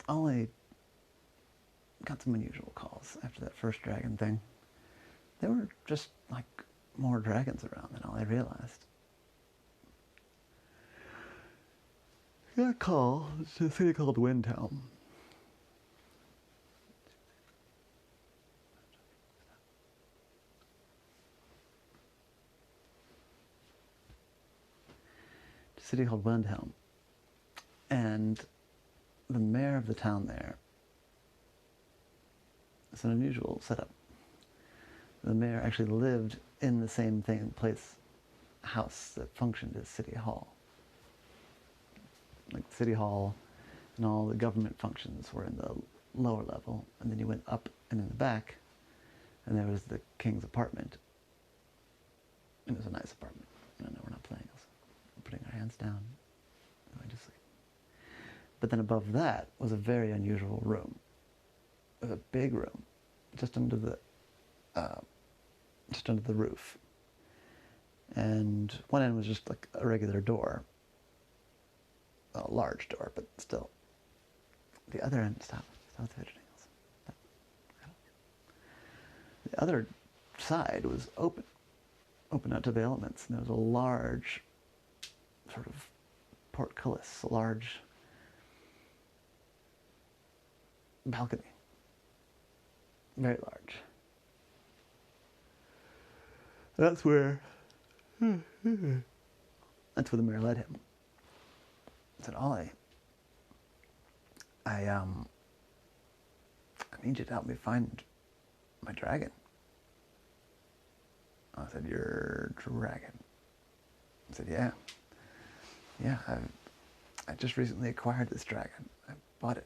Ollie got some unusual calls after that first dragon thing. There were just, like, more dragons around than Ollie realized. He got a call to a city called Windhelm. A city called Windhelm. And the mayor of the town there, it's an unusual setup. The mayor actually lived in the same house that functioned as City Hall. Like City Hall and all the government functions were in the lower level, and then you went up and in the back, and there was the king's apartment. And it was a nice apartment. No, we're not playing. We're putting our hands down, going to sleep. But then above that was a very unusual room. It was a big room, just under the roof. And one end was just like a regular door, a large door, but still. The other end, stop fidgeting. The other side was open out to the elements, and there was a large sort of portcullis, a large balcony, very large. That's where the mayor led him. I said, Ollie, I need you to help me find my dragon. I said, your dragon? I said, yeah. I just recently acquired this dragon. I bought it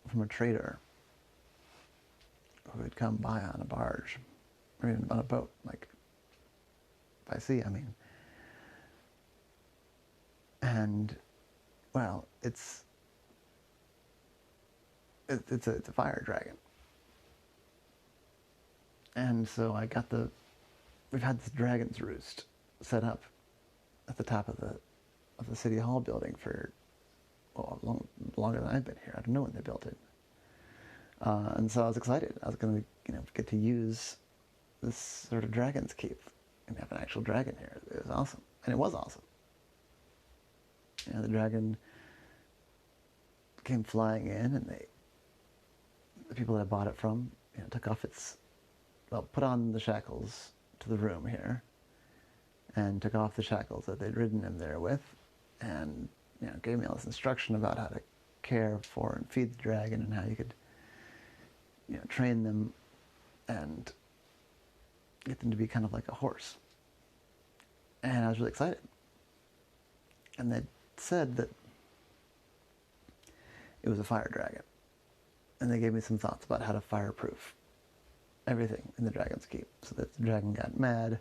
from a trader who had come by on a barge, or even on a boat, like by sea, I mean. And well, it's a fire dragon. And so we've had this dragon's roost set up at the top of the city hall building for longer than I've been here. I don't know when they built it. And so I was excited. I was going to get to use this sort of dragon's keep and have an actual dragon here. It was awesome. And it was awesome. The dragon came flying in, and the people that I bought it from, took off put on the shackles to the room here, and took off the shackles that they'd ridden him there with, and gave me all this instruction about how to care for and feed the dragon, and how you could train them and get them to be kind of like a horse. And I was really excited. And they said that it was a fire dragon. And they gave me some thoughts about how to fireproof everything in the dragon's keep, so that if the dragon got mad,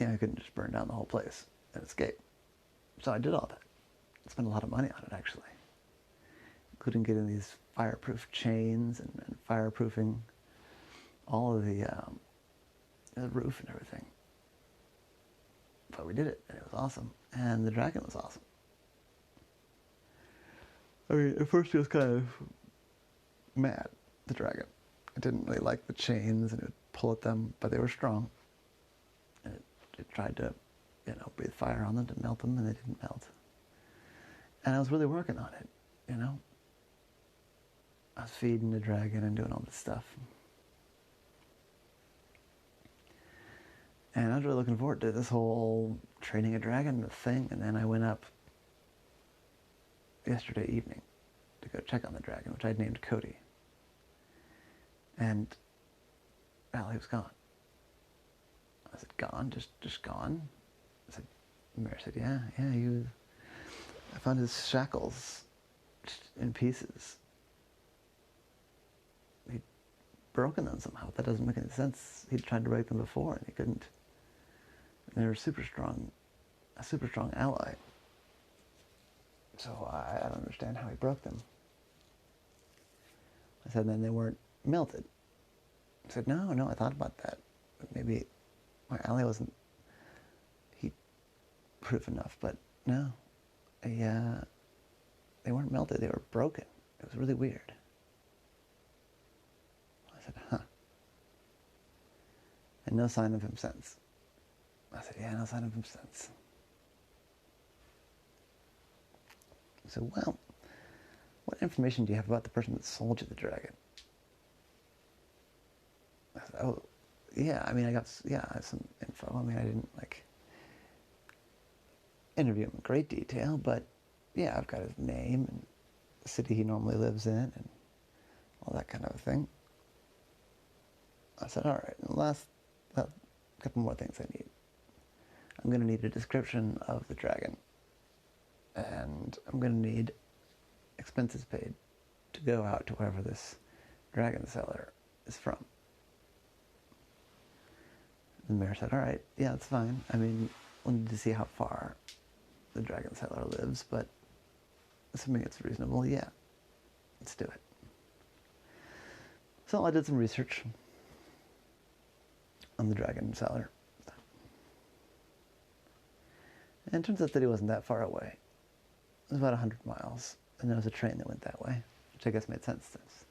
I couldn't just burn down the whole place and escape. So I did all that. I spent a lot of money on it, actually, including getting these fireproof chains and fireproofing all of the roof and everything. But we did it, and it was awesome. And the dragon was awesome. I mean, at first he was kind of mad, the dragon. It didn't really like the chains, and it would pull at them, but they were strong. And it tried to, breathe fire on them to melt them, and they didn't melt. And I was really working on it, I was feeding the dragon and doing all this stuff. And I was really looking forward to this whole training a dragon thing. And then I went up yesterday evening to go check on the dragon, which I'd named Cody. And, well, he was gone. I said, gone? Just gone? I said, the mayor said, yeah, I found his shackles just in pieces. He'd broken them somehow. That doesn't make any sense. He'd tried to break them before, and he couldn't. And they were a super strong ally. So I don't understand how he broke them. I said, then they weren't melted. I said, no, I thought about that. But maybe my ally wasn't heat-proof enough, but no. They weren't melted, they were broken. It was really weird. I said, huh. And no sign of him since. I said, yeah, no sign of him since. I said, well, what information do you have about the person that sold you the dragon? I said, oh, yeah, I mean, I have some info. I mean, I didn't, interview him in great detail, but, yeah, I've got his name and the city he normally lives in and all that kind of thing. I said, all right, a couple more things I need. I'm going to need a description of the dragon, and I'm going to need expenses paid to go out to wherever this dragon seller is from. The mayor said, all right, yeah, that's fine. I mean, we'll need to see how far the dragon seller lives, but assuming it's reasonable, yeah, let's do it. So I did some research on the dragon seller. And it turns out that he wasn't that far away. It was about 100 miles, and there was a train that went that way, which I guess made sense since.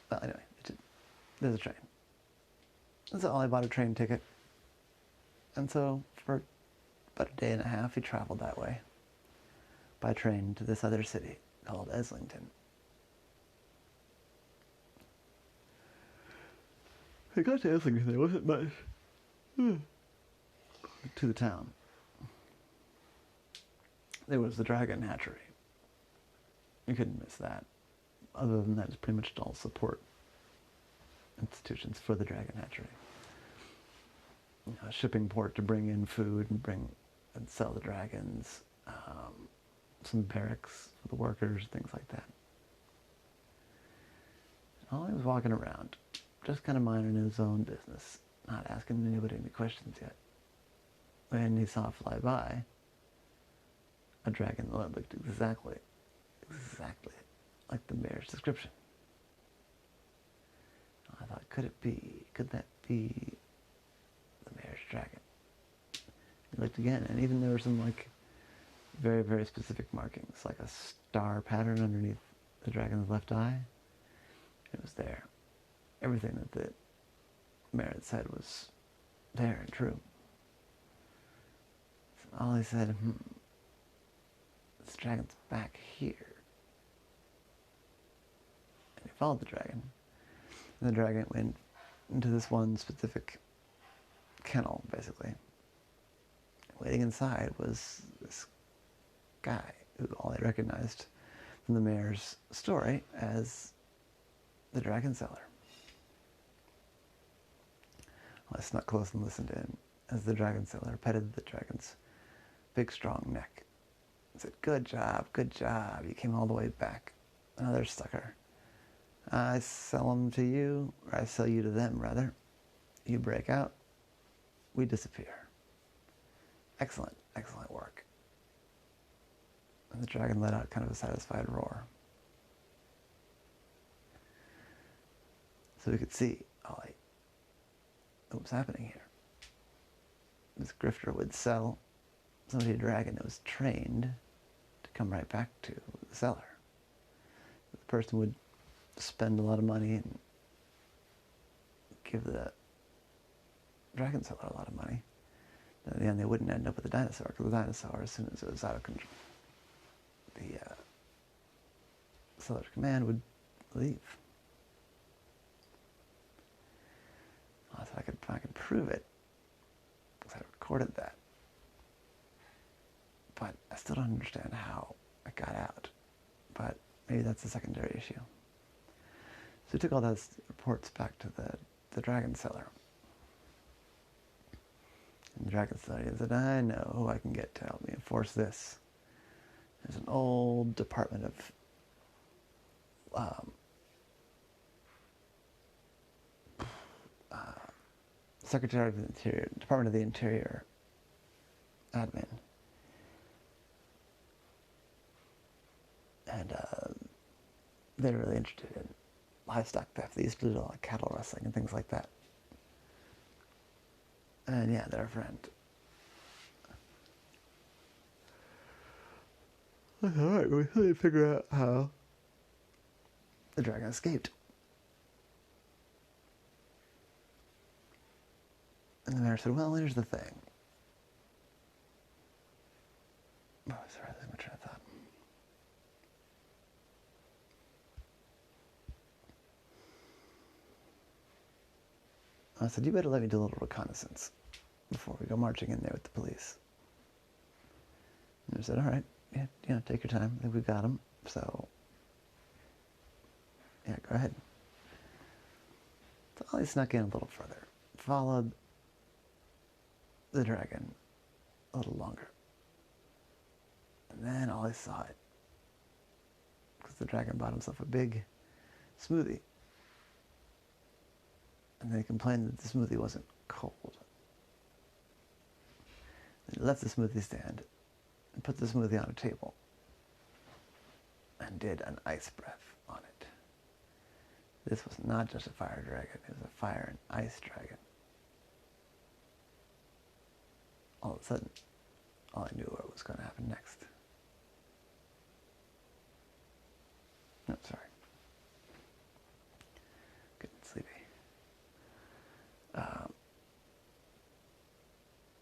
Well, anyway, there's a train. And so Ollie bought a train ticket. And so for about a day and a half, he traveled that way by train to this other city called Islington. He got to Islington, there wasn't much to the town. There was the dragon hatchery. You couldn't miss that. Other than that, it's pretty much all support institutions for the dragon hatchery. A shipping port to bring in food and sell the dragons. Some barracks for the workers, things like that. Ollie was walking around, just kind of minding his own business, not asking anybody any questions yet. When he saw fly by a dragon that looked exactly like the mayor's description. I thought, could that be the mayor's dragon? He looked again, and even there were some very, very specific markings, like a star pattern underneath the dragon's left eye. It was there. Everything that the mayor had said was there and true. So Ollie said, this dragon's back here. And he followed the dragon. And the dragon went into this one specific kennel, basically. Waiting inside was this guy who Ollie recognized from the mayor's story as the dragon seller. I snuck close and listened in as the dragon seller petted the dragon's big, strong neck. He said, good job, you came all the way back. Another sucker. I sell them to you, or I sell you to them, rather. You break out, we disappear. Excellent, excellent work. And the dragon let out kind of a satisfied roar. So we could see Ollie what was happening here. This grifter would sell somebody a dragon that was trained to come right back to the seller. The person would spend a lot of money and give the dragon seller a lot of money. And in the end, they wouldn't end up with a dinosaur, because the dinosaur, as soon as it was out of control, the seller's command would leave. I thought I could prove it, because I recorded that. But I still don't understand how it got out. But maybe that's a secondary issue. So we took all those reports back to the dragon seller. And the dragon seller said, I know who I can get to help me enforce this. There's an old department of Secretary of the Interior, Department of the Interior admin. And they're really interested in livestock theft. They used to do a lot of cattle rustling and things like that. And yeah, they're a friend. Alright, we need to figure out how The dragon escaped. And the mayor said, well, here's the thing. Oh, sorry, that's my train of thought. I said, you better let me do a little reconnaissance before we go marching in there with the police. And I said, all right, yeah, take your time. I think we've got him. So, yeah, go ahead. So Ollie snuck in a little further, followed the dragon a little longer. And then Ollie saw it, because the dragon bought himself a big smoothie. And then he complained that the smoothie wasn't cold. And he left the smoothie stand and put the smoothie on a table and did an ice breath on it. This was not just a fire dragon, it was a fire and ice dragon. All of a sudden, all I knew what was going to happen next. No, sorry. Getting sleepy.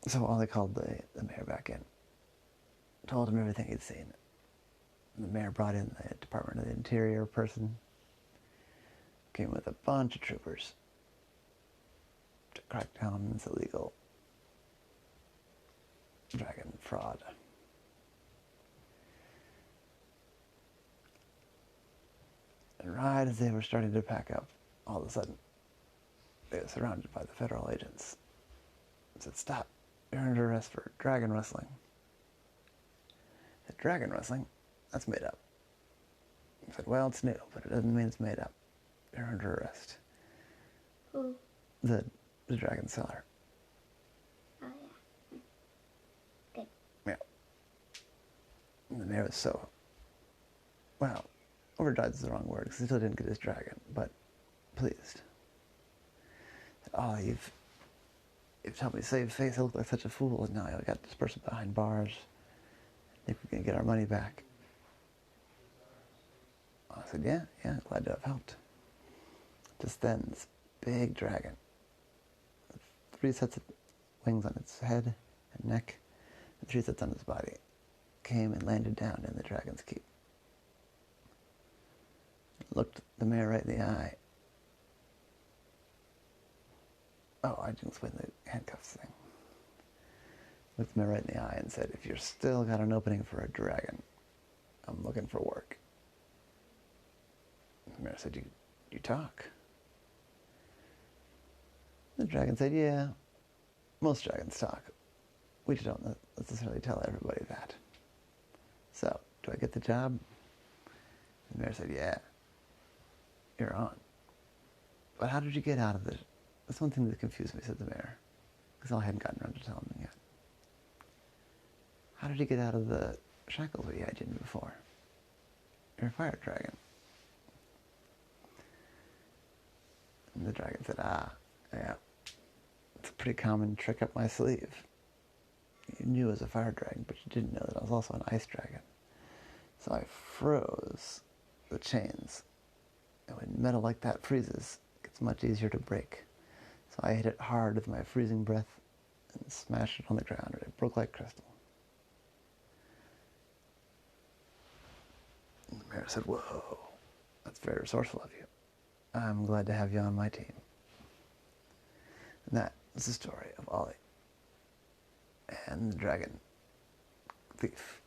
So Ollie called the mayor back in, told him everything he'd seen. And the mayor brought in the Department of the Interior person, came with a bunch of troopers to crack down on this illegal dragon fraud. And right as they were starting to pack up, all of a sudden, they were surrounded by the federal agents. They said, stop, you're under arrest for dragon wrestling. I said, dragon wrestling? That's made up. I said, well, it's new, but it doesn't mean it's made up. You're under arrest. Who? The dragon seller. Oh, yeah. Good. Yeah. And the mayor was so, well, overjoyed is the wrong word, because he still didn't get his dragon, but pleased. Oh, you've helped me save face. I look like such a fool, and now I got this person behind bars. I think we're going to get our money back. I said, yeah, glad to have helped. Just then, this big dragon, with 3 sets of wings on its head and neck, and 3 sets on its body, came and landed down in the dragon's keep. Looked the mayor right in the eye. Oh, I didn't explain the handcuffs thing. Looked the mayor right in the eye and said, if you're still got an opening for a dragon, I'm looking for work. The mayor said, you talk? The dragon said, yeah, most dragons talk. We just don't necessarily tell everybody that. So, do I get the job? The mayor said, yeah, you're on. But how did you get out of it? That's one thing that confused me, said the mayor, because I hadn't gotten around to telling him yet. How did you get out of the shackles we had you in before? You're a fire dragon. And the dragon said, yeah, it's a pretty common trick up my sleeve. You knew I was a fire dragon, but you didn't know that I was also an ice dragon. So I froze the chains. And when metal like that freezes, it gets much easier to break. So I hit it hard with my freezing breath and smashed it on the ground, and it broke like crystal. And the mayor said, whoa, that's very resourceful of you. I'm glad to have you on my team. And that is the story of Ollie and the dragon thief.